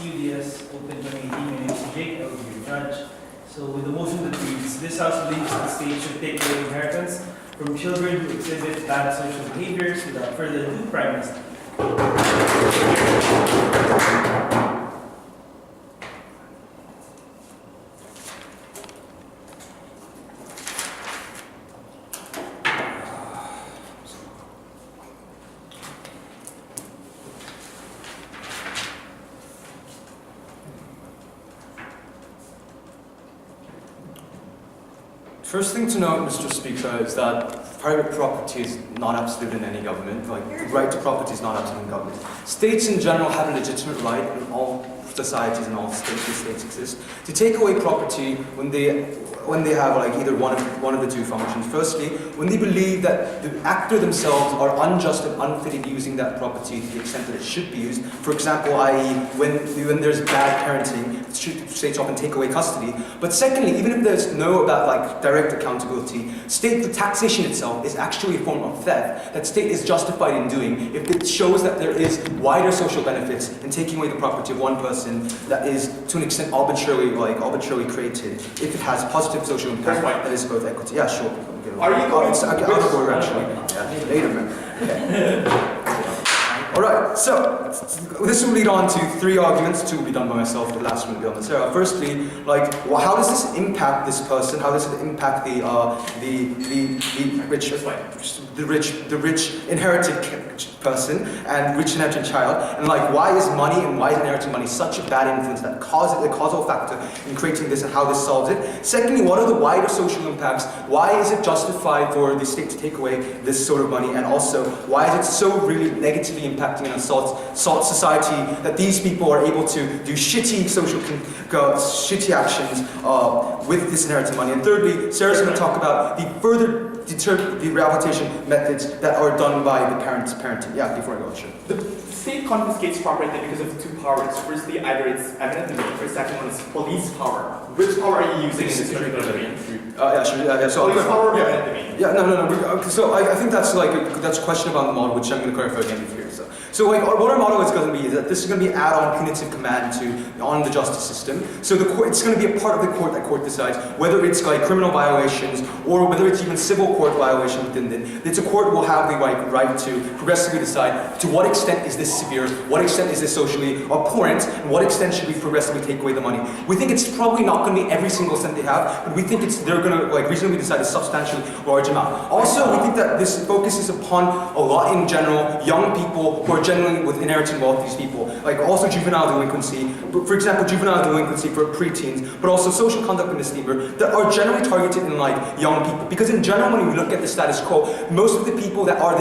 CUDS Open 2018. My name is Jake, I will be your judge. So with the motion that reads, this House believes that the state should take away inheritance from children who exhibit bad social behaviors. Without further ado, Prime Minister. First thing to note, Mr. Speaker, is that private property is not absolute in any government. Like, the right to property is not absolute in government. States in general have a legitimate right in all societies and all states exist to take away property when they have like either one of the two functions. Firstly, when they believe that the actor themselves are unjust and unfit in using that property to the extent that it should be used. For example, i.e. when there's bad parenting, states often take away custody. But secondly, even if there's no direct accountability, the taxation itself is actually a form of theft that state is justified in doing if it shows that there is wider social benefits in taking away the property of one person that is to an extent arbitrarily created, if it has positive social impact that is both equity. Yeah, sure. Are you going it's out of order actually. Yeah, later, man. Okay. Alright, so this will lead on to three arguments. Two will be done by myself, the last one will be on the Sera. Firstly, how does this impact this person? How does it impact the rich inherited person and rich inherited child? And why is money and why is inherited money such a bad influence that causes the causal factor in creating this and how this solves it? Secondly, what are the wider social impacts? Why is it justified for the state to take away this sort of money? And also, why is it so really negatively impacting an assault society that these people are able to do shitty actions with this inherited money? And thirdly, Sera's going to talk about the rehabilitation methods that are done by the parenting. Yeah, before I go, sure. The state confiscates property because of two powers. Firstly, either it's eminent domain, or second one is police power. Which power are you using in this particular domain? Yeah, sure. Yeah, so police power or eminent domain? Yeah, no. So I think that's that's a question about the model, which I'm going to clarify again here. So what our model is going to be is that this is going to be an add-on punitive command on the justice system. So it's going to be a part of the court that court decides whether it's criminal violations or whether it's even civil court violation within it. It's a court will have the right to progressively decide to what extent is this severe, what extent is this socially abhorrent, and what extent should we progressively take away the money. We think it's probably not going to be every single cent they have, but we think they're going to reasonably decide a substantially large amount. Also, we think that this focuses upon a lot in general young people who are generally with inherited wealth, these people, also juvenile delinquency, for example, juvenile delinquency for preteens, but also social conduct misdemeanor that are generally targeted in young people. Because in general, when we look at the status quo, most of the people that are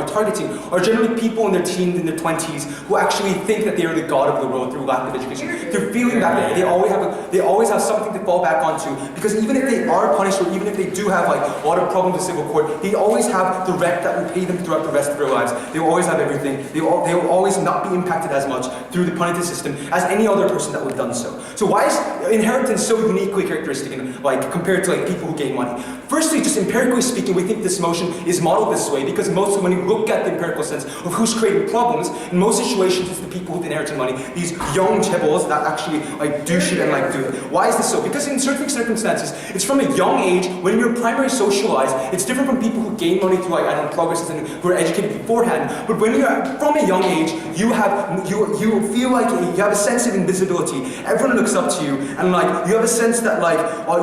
targeting are generally people in their teens, in their 20s, who actually think that they are the god of the world through lack of education. They're feeling that they always have something to fall back onto, because even if they are punished or even if they do have a lot of problems with civil court, they always have the rep that will pay them throughout the rest of their lives. They will always have everything. They will always not be impacted as much through the punitive system as any other person that would have done so. So why is inheritance so uniquely characteristic compared to people who gain money? Firstly, just empirically speaking, we think this motion is modeled this way because when you look at the empirical sense of who's creating problems, in most situations it's the people with inherited money, these young chebbles that actually do shit and do it. Why is this so? Because in certain circumstances, it's from a young age, when you're primary socialized, it's different from people who gain money through progresses and who are educated beforehand. But when you're from a young age, you feel like you have a sense of invisibility. Everyone looks up to you, and you have a sense that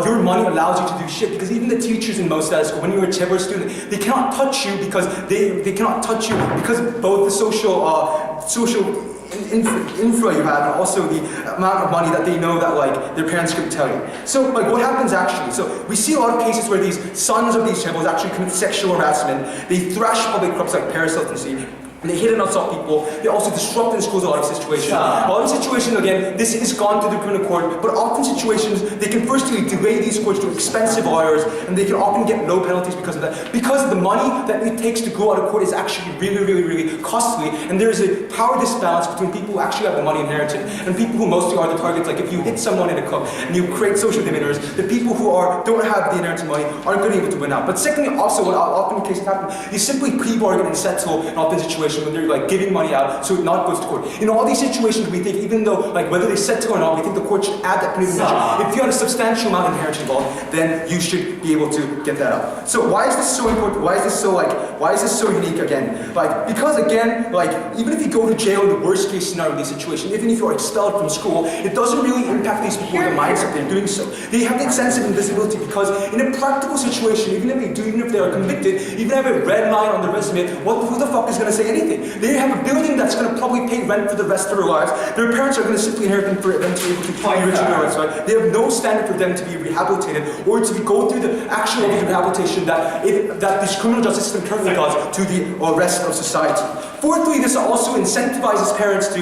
your money allows you to do shit. Because even the teachers in most status quo, when you're a Chebber student, they cannot touch you because they cannot touch you because of both the social infra you have and also the amount of money that they know that their parents could tell you. So what happens actually? So we see a lot of cases where these sons of these Chebbles actually commit sexual harassment. They thrash public corrupts like Paris Hilton. And they hit and assault people. They also disrupt and schools a lot of situations. A lot of situations, again, this is gone to the criminal court, but often situations, they can firstly delay these courts to expensive lawyers, and they can often get low penalties because of that. Because the money that it takes to go out of court is actually really costly, and there is a power disbalance between people who actually have the money inherited and people who mostly are the targets. If you hit someone in a club and you create social demeanors, the people who don't have the inherited money aren't going to be able to win out. But secondly, also, what often in cases happen, you simply plea bargain and settle in often situations situation when they're like giving money out so it not goes to court. In all these situations, we think even though like whether they said to or not, we think the court should add that punitive measure. If you had a substantial amount of inheritance involved, then you should be able to get that out. So why is this so important? Why is this so unique again? Like because again, like even if you go to jail in the worst case scenario in these situations, even if you are expelled from school, it doesn't really impact these people in the mindset they're doing so. They have that sense of invisibility because in a practical situation, even if they are convicted, even if they have a red line on the resume, who the fuck is going to say anything? They have a building that's going to probably pay rent for the rest of their lives. Their parents are going to simply inherit them for them to be able to be rich in their rights, right? They have no standard for them to be rehabilitated or to go through the actual rehabilitation that this criminal justice system currently does to the rest of society. Fourthly, this also incentivizes parents to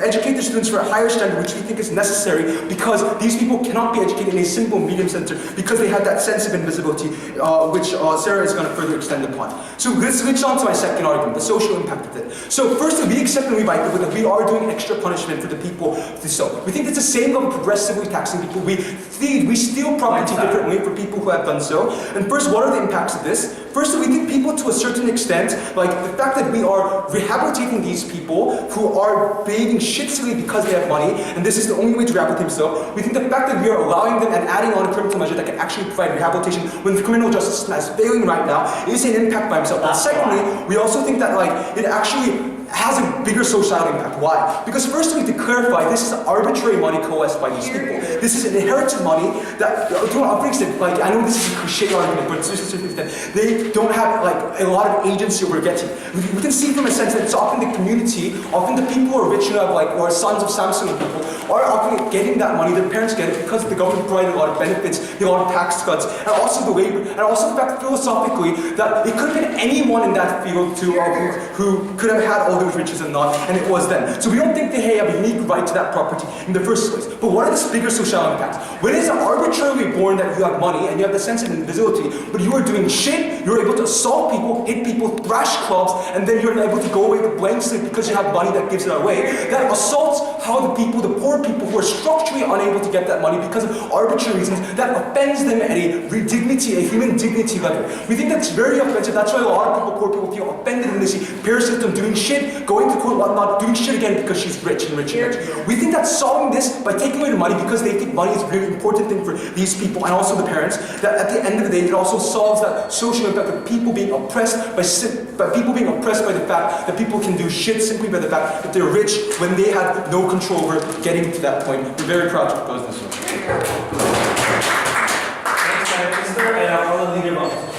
educate their students for a higher standard, which we think is necessary because these people cannot be educated in a simple medium center because they have that sense of invisibility, which Sera is going to further extend upon. So let's switch on to my second argument, the social impact of it. So firstly, we accept and we like that we are doing extra punishment for the people. So we think it's the same level of progressively taxing people. We steal property differently for people who have done so. And first, what are the impacts of this? First, we think people to a certain extent, like the fact that we are rehabilitating these people who are behaving shitily because they have money, and this is the only way to rehabilitate themselves. We think the fact that we are allowing them and adding on a criminal measure that can actually provide rehabilitation when the criminal justice system is failing right now is an impact by itself. And secondly, we also think that like it actually has a bigger social impact. Why? Because firstly, to clarify, this is arbitrary money coerced by these people. This is inherited money that, to an extent, like I know this is a cliche argument, but to a certain extent, they don't have like a lot of agency over getting. We can see from a sense that it's often the community, often the people who are rich enough, like or sons of Samsung people, are often getting that money. Their parents get it because the government provided a lot of benefits, a lot of tax cuts, and also the labor, and also the fact philosophically that it could have been anyone in that field who could have had all those riches and not, and it was them. So we don't think they have a unique right to that property in the first place. But what are the bigger social impacts? When it is arbitrarily born that you have money and you have the sense of invisibility, but you are doing shit, you're able to assault people, hit people, thrash clubs, and then you're able to go away with blank slate because you have money that gives it away, that assaults how the people, the poor people who are structurally unable to get that money because of arbitrary reasons, that offends them at a human dignity level. We think that's very offensive. That's why a lot of people, poor people, feel offended when they see Paris Hilton doing shit, going to court, whatnot, doing shit again because she's rich and rich and rich. We think that solving this by taking away the money because they think money is a really important thing for these people and also the parents, that at the end of the day, it also solves that social impact of people being oppressed by the fact that people can do shit simply by the fact that they're rich when they had no control over getting to that point. We're very proud to propose this one. Thanks, Mr. And I'll call the leader of opposition.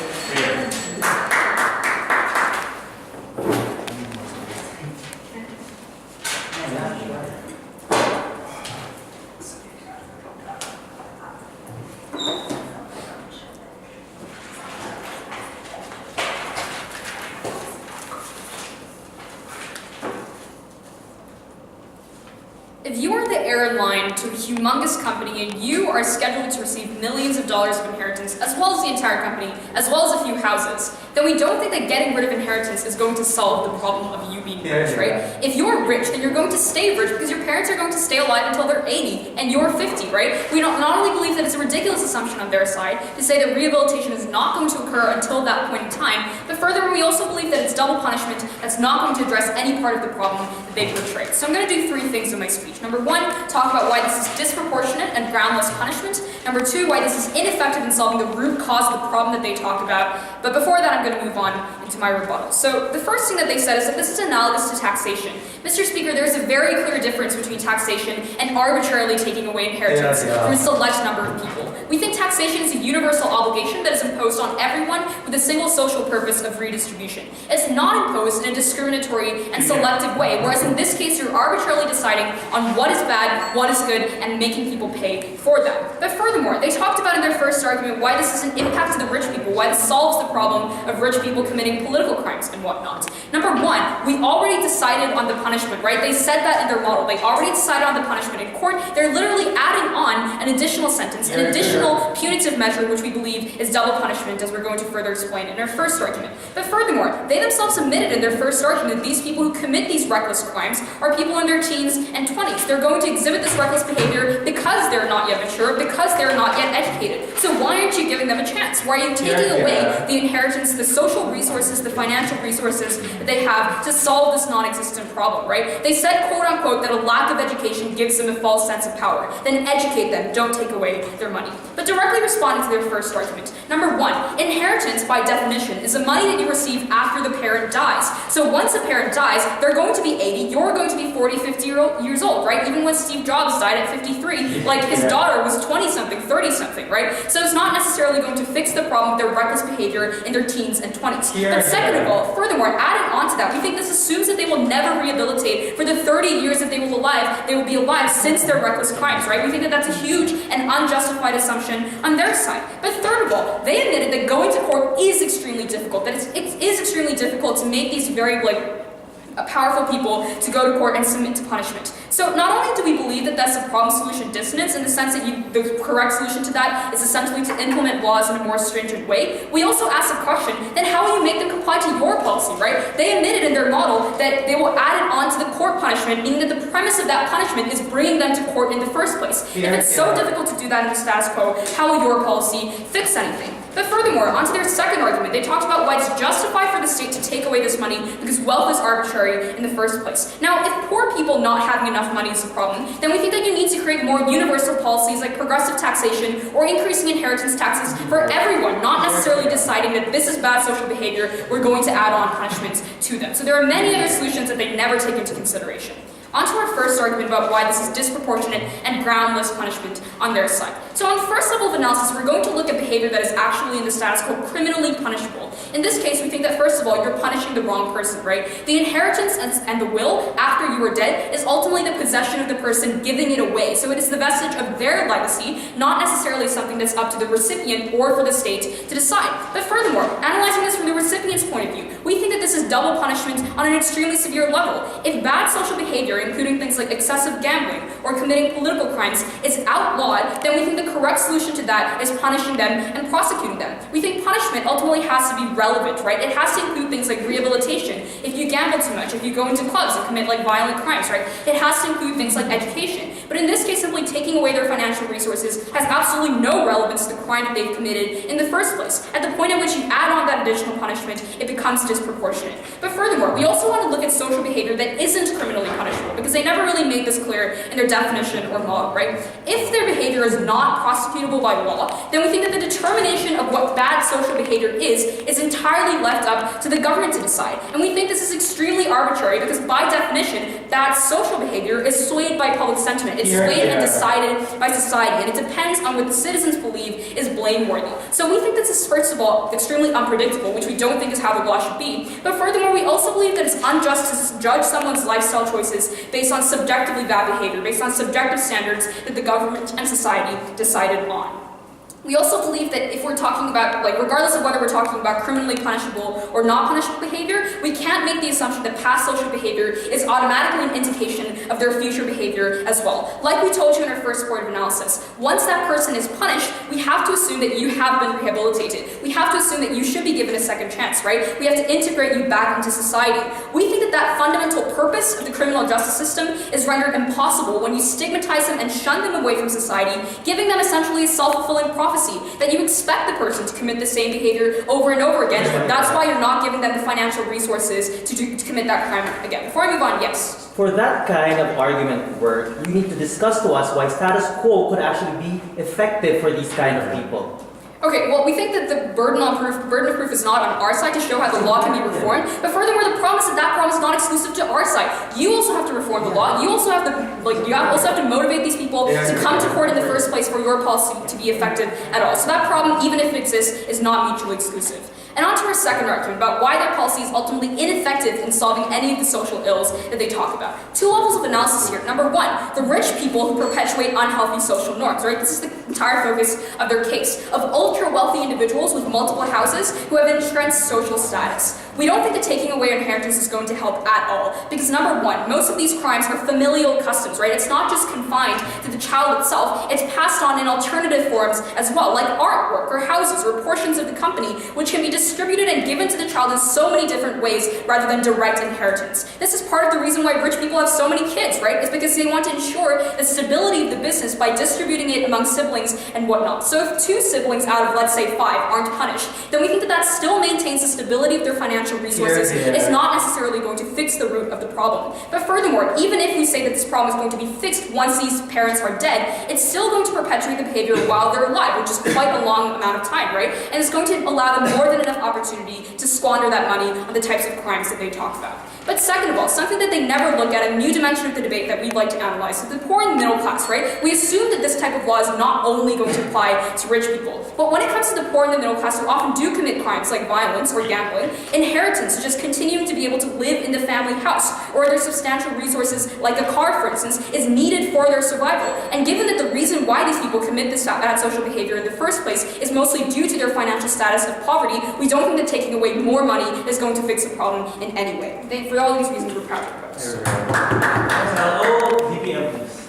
If you are the heir in line to a humongous company and you are scheduled to receive millions of dollars of inheritance, as well as the entire company, as well as a few houses, then we don't think that getting rid of inheritance is going to solve the problem of you being rich, right? If you're rich, then you're going to stay rich because your parents are going to stay alive until they're 80 and you're 50, right? We not only believe that it's a ridiculous assumption on their side to say that rehabilitation is not going to occur until that point in time, but furthermore, we also believe that it's double punishment that's not going to address any part of the problem that they portray. So I'm going to do three things in my speech. Number one, talk about why this is disproportionate and groundless punishment. Number two, why this is ineffective in solving the root cause of the problem that they talk about. But before that, I'm going to move on into my rebuttal. So the first thing that they said is that this is analogous to taxation. Mr. Speaker, there is a very clear difference between taxation and arbitrarily taking away inheritance from a select number of people. We think taxation is a universal obligation that is imposed on everyone with a single social purpose of redistribution. It's not imposed in a discriminatory and selective way, whereas in this case, you're arbitrarily deciding on what is bad, what is good, and making people pay for that. But furthermore, they talked about in their first argument why this is an impact to the rich people, why this solves the problem of rich people committing political crimes and whatnot. Number one, we already decided on the punishment, right? They said that in their model. They already decided on the punishment in court. They're literally adding on an additional sentence, an additional punitive measure, which we believe is double punishment, as we're going to further explain in our first argument. But furthermore, they themselves admitted in their first argument that these people who commit these reckless crimes are people in their teens and 20s. They're going to exhibit this reckless behavior because they're not yet mature, because they're not yet educated. So why aren't you giving them a chance? Why are you taking away the inheritance, the social resources resources, the financial resources that they have to solve this non-existent problem, right? They said, quote unquote, that a lack of education gives them a false sense of power. Then educate them, don't take away their money. But directly responding to their first argument. Number one, inheritance by definition is the money that you receive after the parent dies. So once a parent dies, they're going to be 80, you're going to be 40, 50 years old, right? Even when Steve Jobs died at 53, like his daughter was 20-something, 30-something, right? So it's not necessarily going to fix the problem with their reckless behavior in their teens and 20s. But second of all, furthermore, adding on to that, we think this assumes that they will never rehabilitate for the 30 years that they will be alive since their reckless crimes, right? We think that that's a huge and unjustified assumption on their side. But third of all, they admitted that going to court is extremely difficult, that it is extremely difficult to make these very, powerful people to go to court and submit to punishment. So not only do we believe that that's a problem-solution dissonance in the sense that the correct solution to that is essentially to implement laws in a more stringent way, we also ask the question, then how will you make them comply to your policy, right? They admitted in their model that they will add it on to the court punishment, meaning that the premise of that punishment is bringing them to court in the first place. If it's so difficult to do that in the status quo, how will your policy fix anything? But furthermore, onto their second argument, they talked about why it's justified for the state to take away this money because wealth is arbitrary in the first place. Now, if poor people not having enough money is a problem, then we think that you need to create more universal policies like progressive taxation or increasing inheritance taxes for everyone, not necessarily deciding that this is bad social behavior, we're going to add on punishments to them. So there are many other solutions that they never take into consideration. On to our first argument about why this is disproportionate and groundless punishment on their side. So on the first level of analysis, we're going to look at behavior that is actually in the status quo criminally punishable. In this case, we think that first of all, you're punishing the wrong person, right? The inheritance and the will after you are dead is ultimately the possession of the person giving it away. So it is the vestige of their legacy, not necessarily something that's up to the recipient or for the state to decide. But furthermore, analyzing this from the recipient's point of view, we think that this is double punishment on an extremely severe level. If bad social behavior, including things like excessive gambling or committing political crimes, is outlawed, then we think the correct solution to that is punishing them and prosecuting them. We think punishment ultimately has to be relevant, right? It has to include things like rehabilitation. If you gamble too much, if you go into clubs and commit violent crimes, right? It has to include things like education. But in this case, simply taking away their financial resources has absolutely no relevance to the crime that they've committed in the first place. At the point at which you add on that additional punishment, it becomes disproportionate. But furthermore, we also want to look at social behavior that isn't criminally punishable, because they never really made this clear in their definition or model, right? If their behavior is not prosecutable by law, then we think that the determination of what bad social behavior is entirely left up to the government to decide. And we think this is extremely arbitrary because by definition, bad social behavior is swayed by public sentiment. It's swayed and decided by society, and it depends on what the citizens believe is blameworthy. So we think this is, first of all, extremely unpredictable, which we don't think is how the law should be. But furthermore, we also believe that it's unjust to judge someone's lifestyle choices based on subjectively bad behavior, based on subjective standards that the government and society decided on. We also believe that if we're talking about, regardless of whether we're talking about criminally punishable or not punishable behavior, we can't make the assumption that past social behavior is automatically an indication of their future behavior as well. Like we told you in our first point of analysis, once that person is punished, we have to assume that you have been rehabilitated. We have to assume that you should be given a second chance, right? We have to integrate you back into society. We think that that fundamental purpose of the criminal justice system is rendered impossible when you stigmatize them and shun them away from society, giving them essentially a self-fulfilling prophecy that you expect the person to commit the same behavior over and over again. That's why you're not giving them the financial resources to commit that crime again. Before I move on, yes? For that kind of argument to work, you need to discuss to us why status quo could actually be effective for these kind of people. Okay, well, we think that the burden of proof is not on our side to show how the law can be reformed, but furthermore, the promise that problem is not exclusive to our side. You also have to reform the law. You also have to motivate these people to come to court in the first place for your policy to be effective at all. So that problem, even if it exists, is not mutually exclusive. And on to our second argument about why that policy is ultimately ineffective in solving any of the social ills that they talk about. Two levels of analysis here. Number one, the rich people who perpetuate unhealthy social norms, right? This is the entire focus of their case, of ultra-wealthy individuals with multiple houses who have entrenched social status. We don't think that taking away inheritance is going to help at all, because number one, most of these crimes are familial customs, right? It's not just confined to the child itself, it's passed on in alternative forms as well, like artwork or houses or portions of the company, which can be distributed and given to the child in so many different ways rather than direct inheritance. This is part of the reason why rich people have so many kids, right? It's because they want to ensure the stability of the business by distributing it among siblings siblings and whatnot. So if 2 siblings out of, let's say, 5 aren't punished, then we think that that still maintains the stability of their financial resources. It's not necessarily going to fix the root of the problem. But furthermore, even if we say that this problem is going to be fixed once these parents are dead, it's still going to perpetuate the behavior while they're alive, which is quite a long amount of time, right? And it's going to allow them more than enough opportunity to squander that money on the types of crimes that they talk about. But second of all, something that they never look at, a new dimension of the debate that we'd like to analyze, so the poor and middle class, right? We assume that this type of law is not only going to apply to rich people, but when it comes to the poor and the middle class who often do commit crimes like violence or gambling, inheritance, just continuing to be able to live in the family house, or other substantial resources like a car, for instance, is needed for their survival. And given that the reason why these people commit this bad social behavior in the first place is mostly due to their financial status of poverty, we don't think that taking away more money is going to fix the problem in any way. For all these reasons, we're proud to propose. Hello, DPM, please.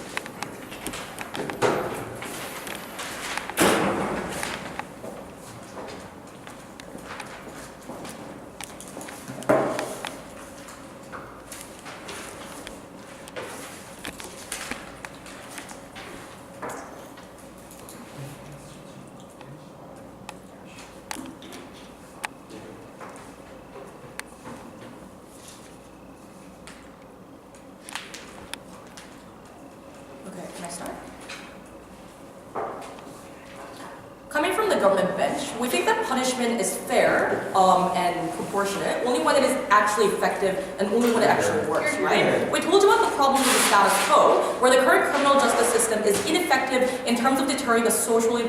Okay, can I start? Coming from the government bench, we think that punishment is fair and proportionate only when it is actually effective and only when it actually works, right? We told you about the problem with the status quo, where the current criminal justice system is ineffective in terms of deterring the socially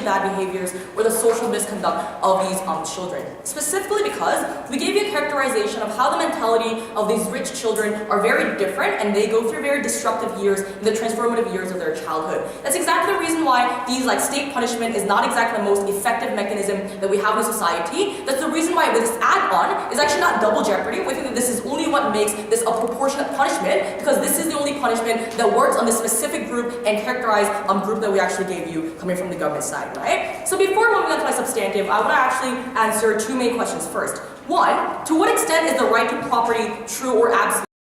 bad behaviors or the social misconduct of these children. Specifically because we gave you a characterization of how the mentality of these rich children are very different and they go through very disruptive years in the transformative years of their childhood. That's exactly the reason why these state punishment is not exactly the most effective mechanism that we have in society. That's the reason why this add-on is actually not double jeopardy. We think that this is only what makes this a proportionate punishment, because this is the only punishment that works on this specific group and characterized group that we actually gave you coming from the government side, right? So before moving on to my substantive, I want to actually answer 2 main questions first. 1, to what extent is the right to property true or absolute?